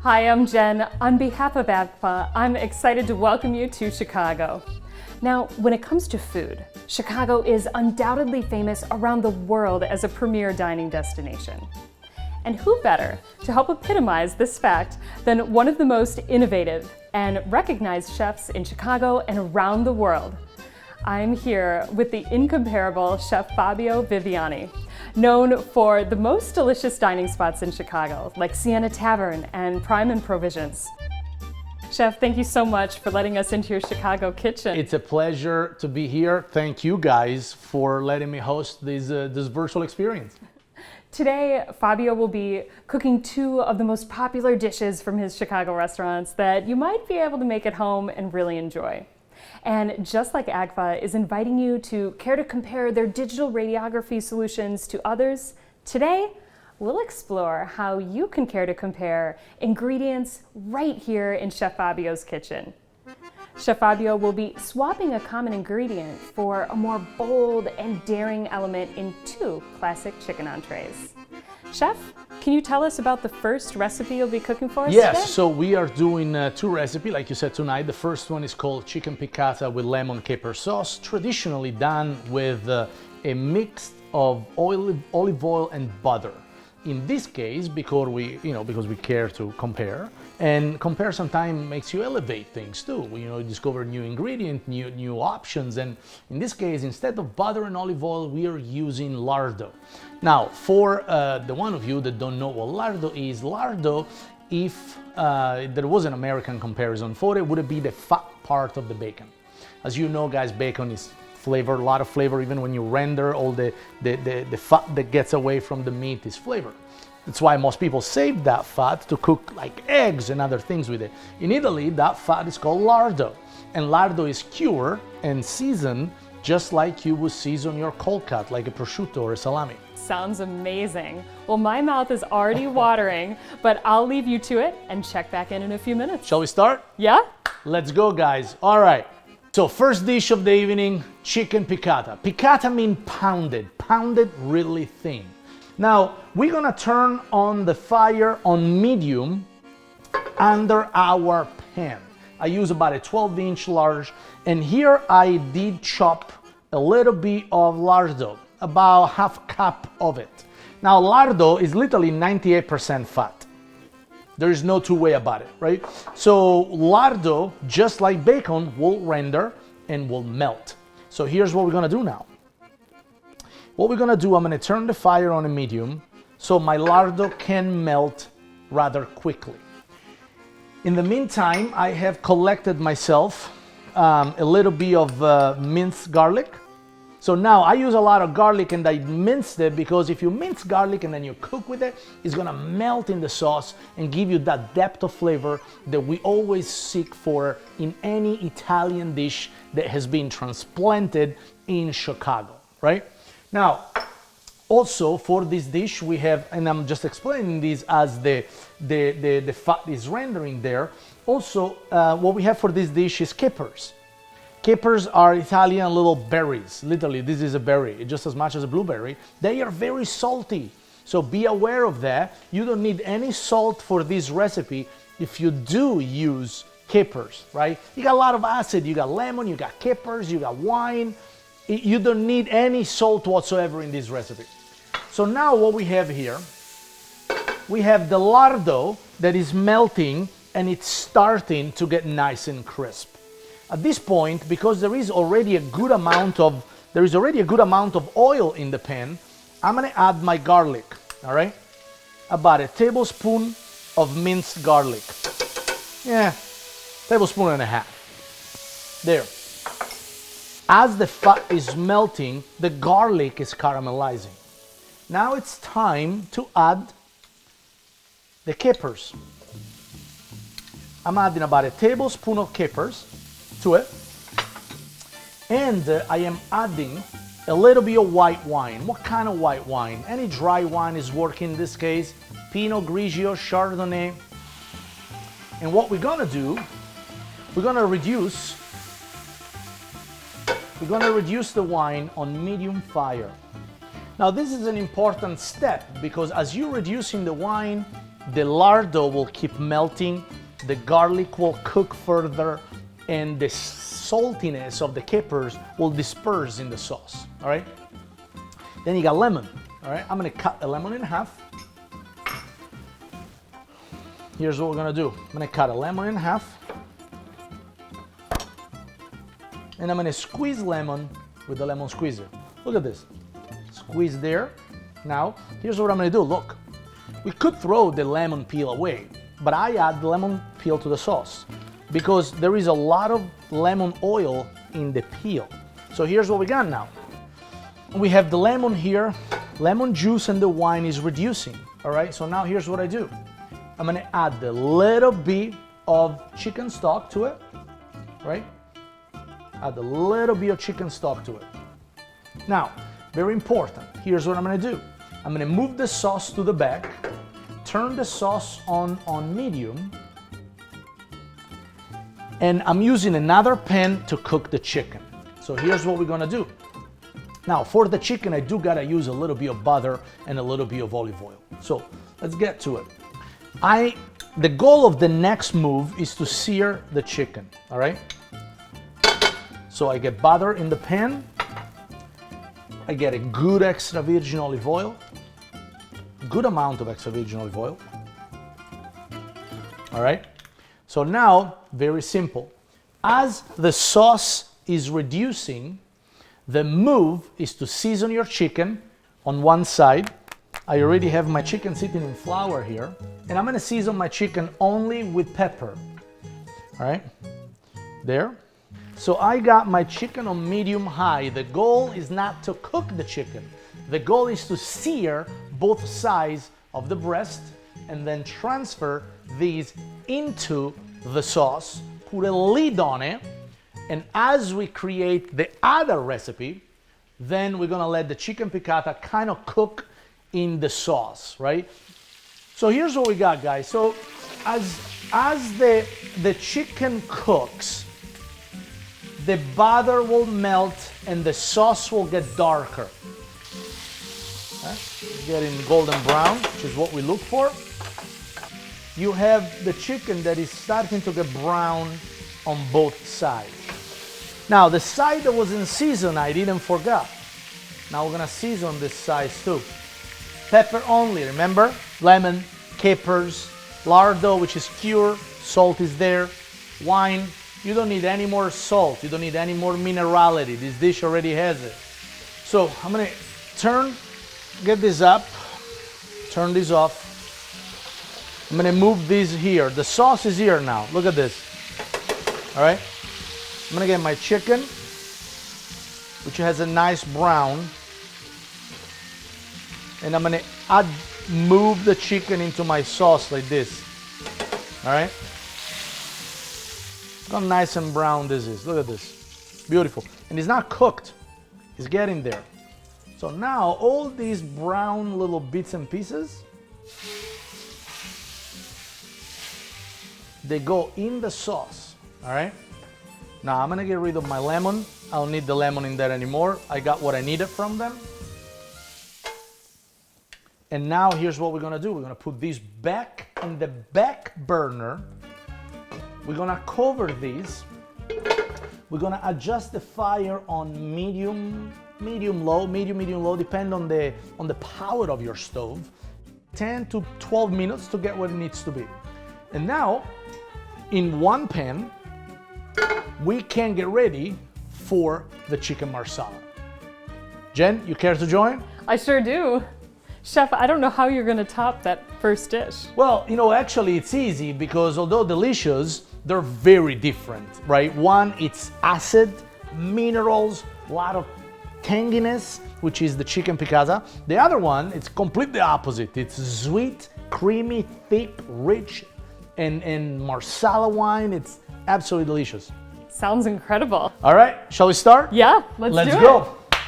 Hi, I'm Jen. On behalf of Agfa, I'm excited to welcome you to Chicago. Now, when it comes to food, Chicago is undoubtedly famous around the world as a premier dining destination. And who better to help epitomize this fact than one of the most innovative and recognized chefs in Chicago and around the world? I'm here with the incomparable Chef Fabio Viviani, known for the most delicious dining spots in Chicago, like Siena Tavern and Prime and Provisions. Chef, thank you so much for letting us into your Chicago kitchen. It's a pleasure to be here. Thank you guys for letting me host this virtual experience. Today, Fabio will be cooking two of the most popular dishes from his Chicago restaurants that you might be able to make at home and really enjoy. And just like Agfa is inviting you to care to compare their digital radiography solutions to others, today we'll explore how you can care to compare ingredients right here in Chef Fabio's kitchen. Chef Fabio will be swapping a common ingredient for a more bold and daring element in two classic chicken entrees. Chef, can you tell us about the first recipe you'll be cooking for us today? Yes, so we are doing two recipes, like you said, tonight. The first one is called chicken piccata with lemon caper sauce, traditionally done with a mix of olive oil and butter. In this case, because we care to compare, and compare sometimes makes you elevate things too. You discover new ingredients, new options, and in this case, instead of butter and olive oil, we are using lardo. Now, for the one of you that don't know what lardo, if there was an American comparison for it, would it be the fat part of the bacon? As you know, guys, bacon is flavor, a lot of flavor. Even when you render, all the fat that gets away from the meat is flavor. That's why most people save that fat to cook like eggs and other things with it. In Italy, that fat is called lardo, and lardo is cured and seasoned just like you would season your cold cut, like a prosciutto or a salami. Sounds amazing. Well, my mouth is already watering, but I'll leave you to it and check back in a few minutes. Shall we start? Yeah? Let's go, guys. All right. So first dish of the evening, chicken piccata. Piccata means pounded really thin. Now, we're gonna turn on the fire on medium under our pan. I use about a 12-inch large, and here I did chop a little bit of lardo, about half cup of it. Now, lardo is literally 98% fat. There is no two way about it, right? So lardo, just like bacon, will render and will melt. So here's what we're gonna do now. What we're gonna do, I'm gonna turn the fire on a medium so my lardo can melt rather quickly. In the meantime, I have collected myself a little bit of minced garlic. So now I use a lot of garlic and I minced it because if you mince garlic and then you cook with it, it's gonna melt in the sauce and give you that depth of flavor that we always seek for in any Italian dish that has been transplanted in Chicago, right? Now, also for this dish we have, and I'm just explaining this as the fat is rendering there. Also, what we have for this dish is capers. Capers are Italian little berries. Literally, this is a berry, just as much as a blueberry. They are very salty, so be aware of that. You don't need any salt for this recipe if you do use capers, right? You got a lot of acid, you got lemon, you got capers, you got wine. You don't need any salt whatsoever in this recipe. So now what we have here, we have the lardo that is melting and it's starting to get nice and crisp. At this point, because there is already a good amount of oil in the pan, I'm gonna add my garlic, all right? About a tablespoon of minced garlic. Yeah, tablespoon and a half. There. As the fat is melting, the garlic is caramelizing. Now it's time to add the capers. I'm adding about a tablespoon of capers to it. And I am adding a little bit of white wine. What kind of white wine? Any dry wine is working in this case. Pinot Grigio, Chardonnay. And what we're gonna do, we're gonna reduce the wine on medium fire. Now this is an important step because as you're reducing the wine, the lardo will keep melting, the garlic will cook further, and the saltiness of the capers will disperse in the sauce, all right? Then you got lemon, all right? I'm gonna cut a lemon in half. Here's what we're gonna do. I'm gonna cut a lemon in half, and I'm gonna squeeze lemon with the lemon squeezer. Look at this, squeeze there. Now, here's what I'm gonna do, look. We could throw the lemon peel away, but I add the lemon peel to the sauce because there is a lot of lemon oil in the peel. So here's what we got now. We have the lemon here, lemon juice and the wine is reducing, all right? So now here's what I do. I'm gonna add a little bit of chicken stock to it, right? Add a little bit of chicken stock to it. Now, very important, here's what I'm gonna do. I'm gonna move the sauce to the back, turn the sauce on medium, and I'm using another pan to cook the chicken. So here's what we're gonna do. Now, for the chicken, I do gotta use a little bit of butter and a little bit of olive oil. So let's get to it. The goal of the next move is to sear the chicken, all right? So I get butter in the pan, I get a good extra virgin olive oil, good amount of extra virgin olive oil. All right, so now, very simple. As the sauce is reducing, the move is to season your chicken on one side. I already have my chicken sitting in flour here, and I'm gonna season my chicken only with pepper. All right, there. So I got my chicken on medium high. The goal is not to cook the chicken. The goal is to sear both sides of the breast and then transfer these into the sauce, put a lid on it, and as we create the other recipe, then we're gonna let the chicken piccata kind of cook in the sauce, right? So here's what we got, guys. So as the chicken cooks, the butter will melt and the sauce will get darker. Getting golden brown, which is what we look for. You have the chicken that is starting to get brown on both sides. Now, the side that was in season, I didn't forget. Now we're gonna season this side too. Pepper only, remember? Lemon, capers, lardo, which is pure, salt is there, wine. You don't need any more salt, you don't need any more minerality. This dish already has it. So I'm gonna get this up, turn this off. I'm gonna move this here. The sauce is here now, look at this. All right, I'm gonna get my chicken, which has a nice brown, and I'm gonna move the chicken into my sauce like this. All right, look how nice and brown this is. Look at this, beautiful. And it's not cooked, it's getting there. So now all these brown little bits and pieces, they go in the sauce, all right? Now I'm gonna get rid of my lemon. I don't need the lemon in there anymore. I got what I needed from them. And now here's what we're gonna do. We're gonna put these back in the back burner. We're gonna cover these. We're gonna adjust the fire on medium low, depend on the power of your stove. 10 to 12 minutes to get where it needs to be. And now, in one pan, we can get ready for the chicken marsala. Jen, you care to join? I sure do. Chef, I don't know how you're gonna top that first dish. Well, actually it's easy because although delicious, they're very different, right? One, it's acid, minerals, a lot of tanginess, which is the chicken piccata. The other one, it's completely opposite. It's sweet, creamy, thick, rich, and Marsala wine. It's absolutely delicious. Sounds incredible. All right, shall we start? Yeah, let's do go. it.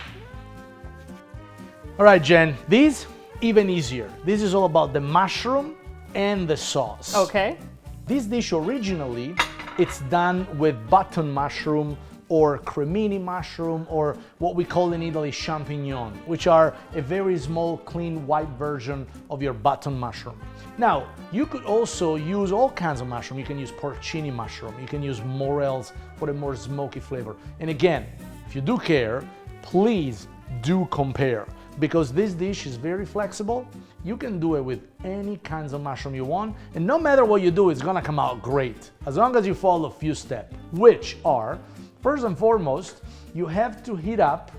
All right, Jen, these even easier. This is all about the mushroom and the sauce. Okay. This dish originally, it's done with button mushroom or cremini mushroom, or what we call in Italy champignon, which are a very small, clean, white version of your button mushroom. Now, you could also use all kinds of mushroom. You can use porcini mushroom, you can use morels for a more smoky flavor. And again, if you do care, please do compare, because this dish is very flexible. You can do it with any kinds of mushroom you want, and no matter what you do, it's gonna come out great, as long as you follow a few steps, which are, first and foremost, you have to heat up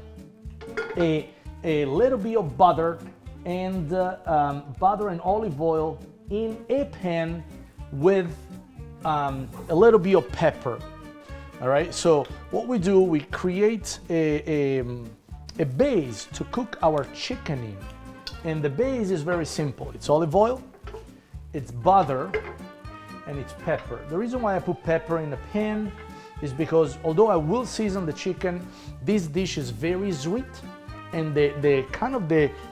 a little bit of butter and olive oil in a pan with a little bit of pepper. All right, so what we do, we create a base to cook our chicken in. And the base is very simple. It's olive oil, it's butter, and it's pepper. The reason why I put pepper in the pan is because although I will season the chicken, this dish is very sweet, and a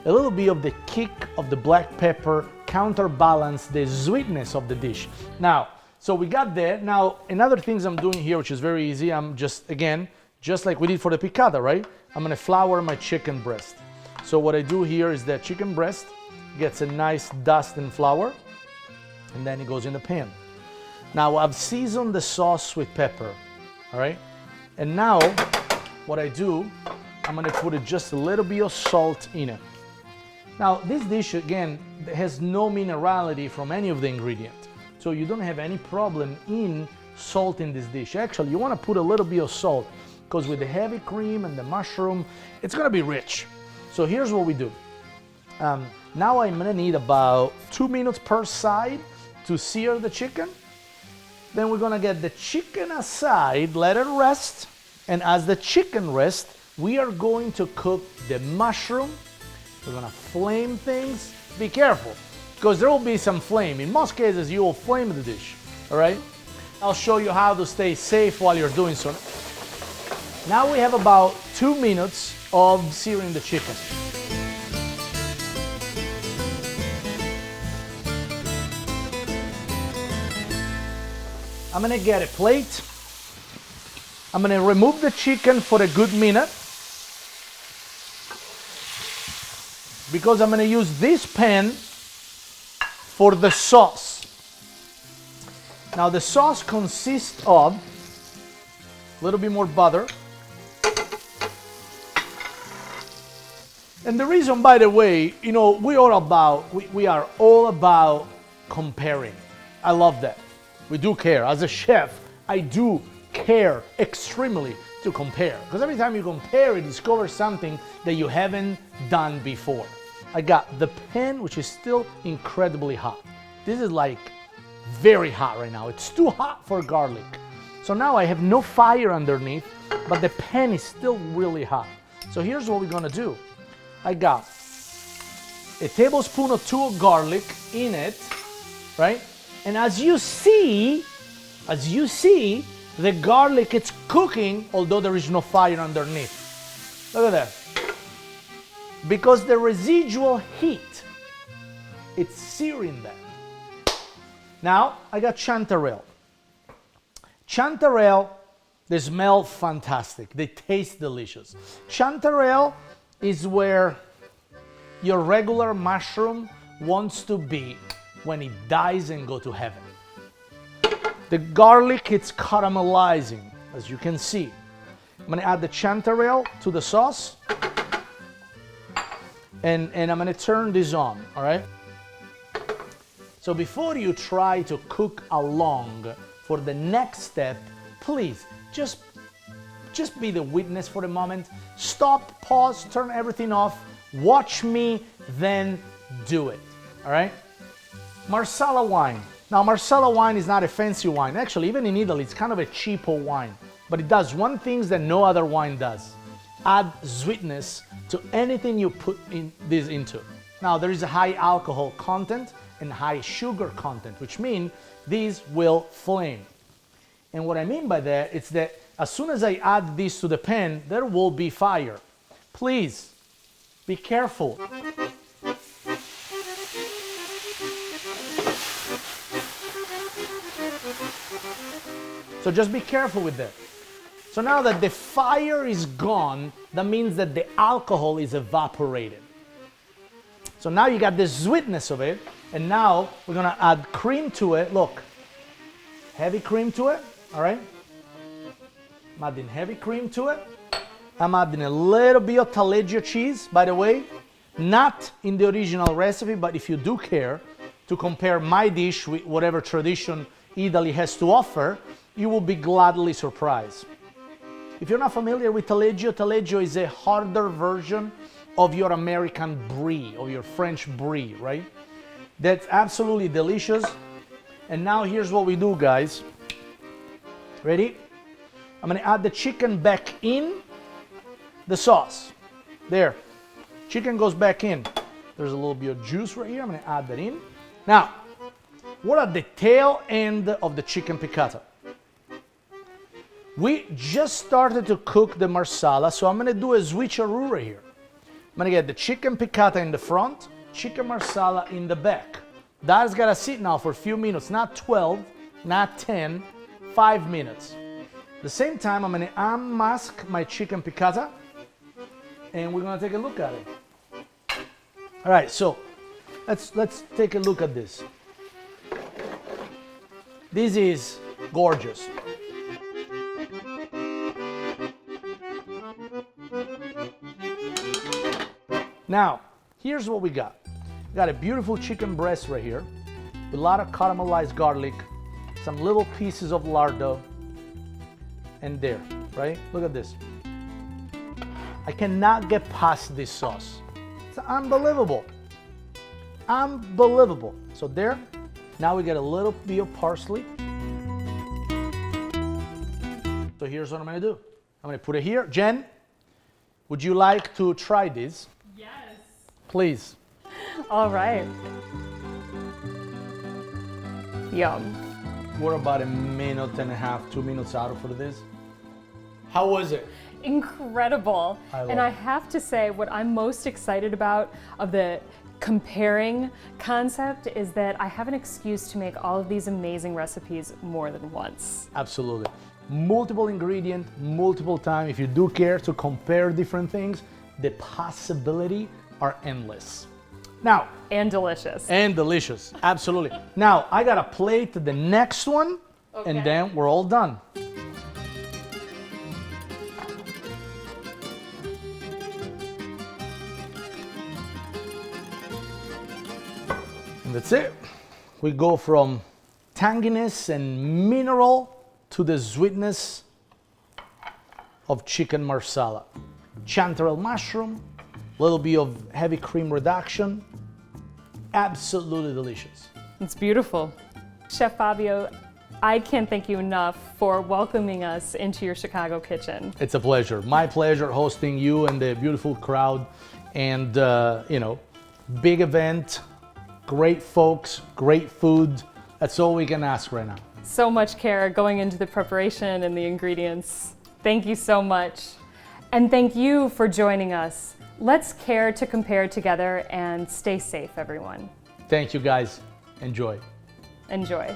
little bit of the kick of the black pepper counterbalance the sweetness of the dish. Now, so we got that. Now, another things I'm doing here, which is very easy, I'm just like we did for the piccata, right? I'm gonna flour my chicken breast. So what I do here is that chicken breast gets a nice dust and flour, and then it goes in the pan. Now I've seasoned the sauce with pepper, all right? And now what I do, I'm gonna put just a little bit of salt in it. Now this dish, again, has no minerality from any of the ingredients. So you don't have any problem in salt in this dish. Actually, you wanna put a little bit of salt, because with the heavy cream and the mushroom, it's gonna be rich. So here's what we do. Now I'm gonna need about 2 minutes per side to sear the chicken. Then we're gonna get the chicken aside, let it rest. And as the chicken rests, we are going to cook the mushroom. We're gonna flame things. Be careful, because there will be some flame. In most cases, you will flame the dish, all right? I'll show you how to stay safe while you're doing so. Now we have about 2 minutes of searing the chicken. I'm gonna get a plate. I'm gonna remove the chicken for a good minute, because I'm gonna use this pan for the sauce. Now the sauce consists of a little bit more butter. And the reason, by the way, you know, we are all about comparing. I love that. We do care. As a chef, I do care extremely to compare, because every time you compare, you discover something that you haven't done before. I got the pan, which is still incredibly hot. This is like very hot right now. It's too hot for garlic. So now I have no fire underneath, but the pan is still really hot. So here's what we're gonna do. I got a tablespoon or 2 of garlic in it, right? And as you see, the garlic, it's cooking, although there is no fire underneath. Look at that. Because the residual heat, it's searing that. Now, I got chanterelle. Chanterelle, they smell fantastic. They taste delicious. Chanterelle is where your regular mushroom wants to be when it dies and go to heaven. The garlic, it's caramelizing, as you can see. I'm gonna add the chanterelle to the sauce, and I'm gonna turn this on, all right? So before you try to cook along for the next step, please just be the witness for a moment. Stop, pause, turn everything off, watch me, then do it, all right? Marsala wine. Now, Marsala wine is not a fancy wine. Actually, even in Italy, it's kind of a cheapo wine. But it does one thing that no other wine does. Add sweetness to anything you put into. Now, there is a high alcohol content and high sugar content, which means these will flame. And what I mean by that is that as soon as I add this to the pan, there will be fire. Please, be careful. So just be careful with that. So now that the fire is gone, that means that the alcohol is evaporated. So now you got the sweetness of it, and now we're gonna add cream to it. Look, heavy cream to it, all right? I'm adding heavy cream to it. I'm adding a little bit of taleggio cheese, by the way, not in the original recipe, but if you do care to compare my dish with whatever tradition Italy has to offer, you will be gladly surprised. If you're not familiar with taleggio, taleggio is a harder version of your American brie, or your French brie, right? That's absolutely delicious. And now here's what we do, guys. Ready? I'm gonna add the chicken back in the sauce. There. Chicken goes back in. There's a little bit of juice right here. I'm gonna add that in. Now, what at the tail end of the chicken piccata? We just started to cook the marsala, so I'm gonna do a switcheroo right here. I'm gonna get the chicken piccata in the front, chicken marsala in the back. That's gotta sit now for a few minutes, not 12, not 10, 5 minutes. At the same time, I'm gonna unmask my chicken piccata, and we're gonna take a look at it. All right, so let's take a look at this. This is gorgeous. Now, here's what we got. We got a beautiful chicken breast right here, with a lot of caramelized garlic, some little pieces of lardo, and there, right? Look at this. I cannot get past this sauce. It's unbelievable. Unbelievable. So there, now we get a little bit of parsley. So here's what I'm gonna do. I'm gonna put it here. Jen, would you like to try this? Yes. Please. All right. Yum. We're about a minute and a half, 2 minutes out for this. How was it? Incredible. And I have to say, what I'm most excited about of the comparing concept is that I have an excuse to make all of these amazing recipes more than once. Absolutely. Multiple ingredient, multiple time. If you do care to compare different things, the possibility are endless. Now. And delicious. And delicious, absolutely. Now, I gotta plate the next one, and then we're all done. And that's it. We go from tanginess and mineral to the sweetness of chicken marsala. Chanterelle mushroom, a little bit of heavy cream reduction. Absolutely delicious. It's beautiful. Chef Fabio, I can't thank you enough for welcoming us into your Chicago kitchen. It's a pleasure. My pleasure hosting you and the beautiful crowd. And, big event, great folks, great food. That's all we can ask right now. So much care going into the preparation and the ingredients. Thank you so much. And thank you for joining us. Let's care to compare together and stay safe, everyone. Thank you, guys. Enjoy. Enjoy.